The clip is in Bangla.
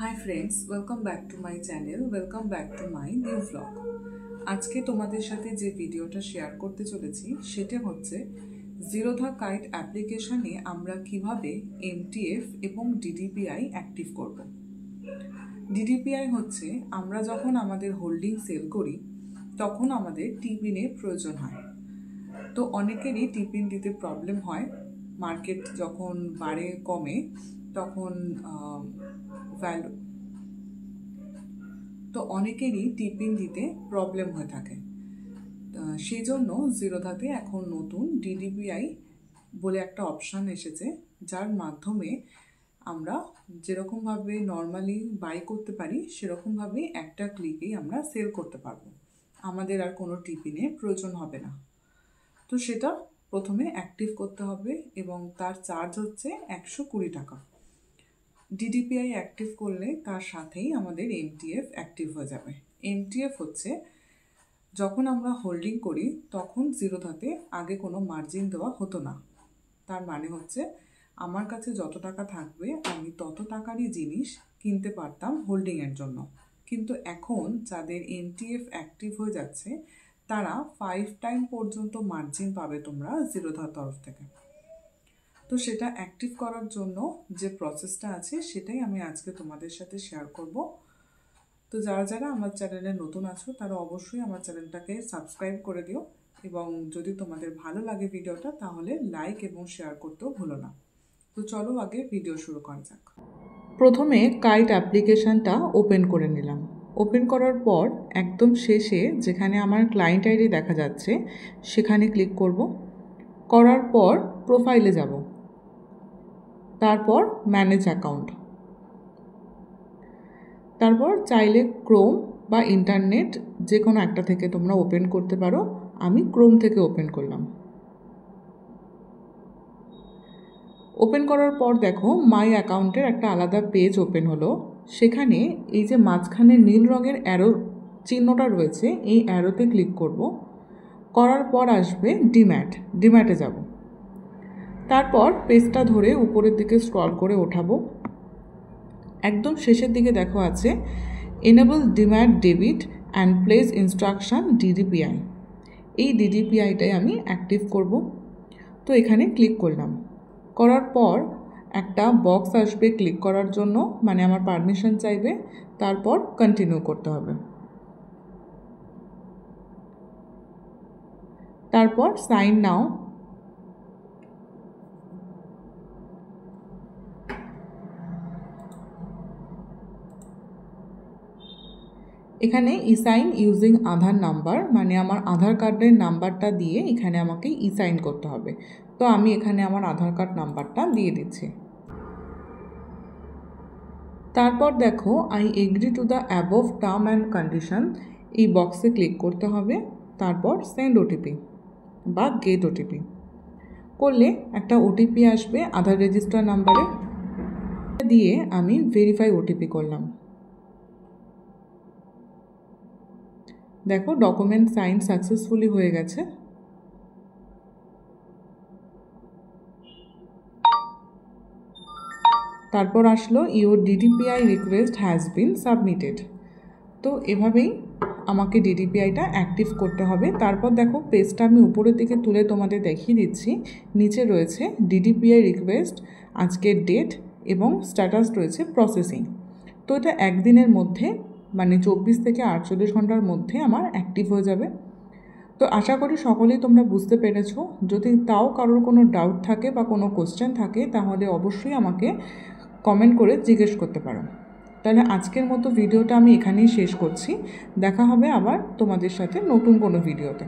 High friends welcome back to my channel welcome back to my new vlog. আজকে তোমাদের সাথে যে ভিডিওটা শেয়ার করতে চলেছি সেটা হচ্ছে জিরোধা কাইট অ্যাপ্লিকেশনে আমরা কিভাবে এমটিএফ এবং ডিডিপিআই অ্যাক্টিভ করব। ডিডিপিআই হচ্ছে আমরা যখন আমাদের হোল্ডিং সেল করি তখন আমাদের টিপিনের প্রয়োজন হয়। তো অনেকেরই টিপিন দিতে প্রবলেম হয়, মার্কেট যখন বাড়ে কমে তখন ভ্যালু তো অনেকেরই টিপিন দিতে প্রবলেম হয়ে থাকে। সেই জন্য জিরোধাতে এখন নতুন ডিডিপিআই বলে একটা অপশান এসেছে, যার মাধ্যমে আমরা যেরকমভাবে নর্মালি বাই করতে পারি সেরকমভাবে একটা ক্লিকেই আমরা সেল করতে পারবো, আমাদের আর কোনো টিপিনের প্রয়োজন হবে না। তো সেটা প্রথমে অ্যাক্টিভ করতে হবে এবং তার চার্জ হচ্ছে 120 টাকা। ডিডিপিআই অ্যাক্টিভ করলে তার সাথেই আমাদের এমটিএফ অ্যাক্টিভ হয়ে যাবে। এমটিএফ হচ্ছে যখন আমরা হোল্ডিং করি তখন জিরোধাতে আগে কোনো মার্জিন দেওয়া হতো না। তার মানে হচ্ছে আমার কাছে যত টাকা থাকবে আমি তত টাকারই জিনিস কিনতে পারতাম হোল্ডিংয়ের জন্য। কিন্তু এখন যাদের এমটিএফ অ্যাক্টিভ হয়ে যাচ্ছে তারা 5 টাইম পর্যন্ত মার্জিন পাবে তোমরা জিরোধার তরফ থেকে। তো সেটা অ্যাক্টিভ করার জন্য যে প্রসেসটা আছে সেটাই আমি আজকে তোমাদের সাথে শেয়ার করব। তো যারা যারা আমার চ্যানেলে নতুন আছো তারা অবশ্যই আমার চ্যানেলটাকে সাবস্ক্রাইব করে দিও এবং যদি তোমাদের ভালো লাগে ভিডিওটা তাহলে লাইক এবং শেয়ার করতেও ভুলো না। তো চলো আগে ভিডিও শুরু করা যাক। প্রথমে কাইট অ্যাপ্লিকেশনটা ওপেন করে নিলাম। ওপেন করার পর একদম শেষে যেখানে আমার ক্লায়েন্ট আইডি দেখা যাচ্ছে সেখানে ক্লিক করব। করার পর প্রোফাইলে যাব, তারপর ম্যানেজ অ্যাকাউন্ট, তারপর চাইলে ক্রোম বা ইন্টারনেট যে কোনো একটা থেকে তোমরা ওপেন করতে পারো। আমি ক্রোম থেকে ওপেন করলাম। ওপেন করার পর দেখো মাই অ্যাকাউন্টের একটা আলাদা পেজ ওপেন হলো। সেখানে এই যে মাঝখানে নীল রঙের অ্যারো চিহ্নটা রয়েছে এই অ্যারোতে ক্লিক করব। করার পর আসবে ডিম্যাটে যাব। তারপর পেজটা ধরে উপরের দিকে স্ক্রল করে ওঠাবো। একদম শেষের দিকে দেখো আছে enable demat debit and place instruction DDPI. এই ডিডিপিআইটাই আমি অ্যাক্টিভ করব। তো এখানে ক্লিক করলাম। করার পর একটা বক্স আসবে ক্লিক করার জন্য, মানে আমার পারমিশন চাইবে, তারপর কন্টিনিউ করতে হবে। তারপর সাইন নাও। এখানে ইসাইন ইউজিং আধার নাম্বার, মানে আমার আধার কার্ডের নাম্বারটা দিয়ে এখানে আমাকে ইসাইন করতে হবে। তো আমি এখানে আমার আধার কার্ড নাম্বারটা দিয়ে দিচ্ছি। তারপর দেখো I agree to the above term and condition, এই বক্সে ক্লিক করতে হবে। তারপর সেন্ড ওটিপি বা গেট ওটিপি করলে একটা ওটিপি আসবে আধার রেজিস্টার নাম্বারে, দিয়ে আমি ভেরিফাই ওটিপি করলাম। দেখো ডকুমেন্ট সাইন সাকসেসফুলি হয়ে গেছে। তারপর আসলো your DDPI request has been submitted. তো এভাবেই আমাকে ডিডিপিআইটা অ্যাক্টিভ করতে হবে। তারপর দেখো পেজটা আমি উপরের দিকে তুলে তোমাদের দেখিয়ে দিচ্ছি। নিচে রয়েছে ডিডিপিআই রিকোয়েস্ট, আজকের ডেট এবং স্ট্যাটাস রয়েছে প্রসেসিং। তো এটা একদিনের মধ্যে, মানে 24 থেকে 48 ঘন্টার মধ্যে আমার অ্যাক্টিভ হয়ে যাবে। তো আশা করি সকলেই তোমরা বুঝতে পেরেছো। যদি তাও কারোর কোনো ডাউট থাকে বা কোনো কোশ্চেন থাকে তাহলে অবশ্যই আমাকে কমেন্ট করে জিজ্ঞেস করতে পারো। তাহলে আজকের মতো ভিডিওটা আমি এখানেই শেষ করছি। দেখা হবে আবার তোমাদের সাথে নতুন কোনো ভিডিওতে।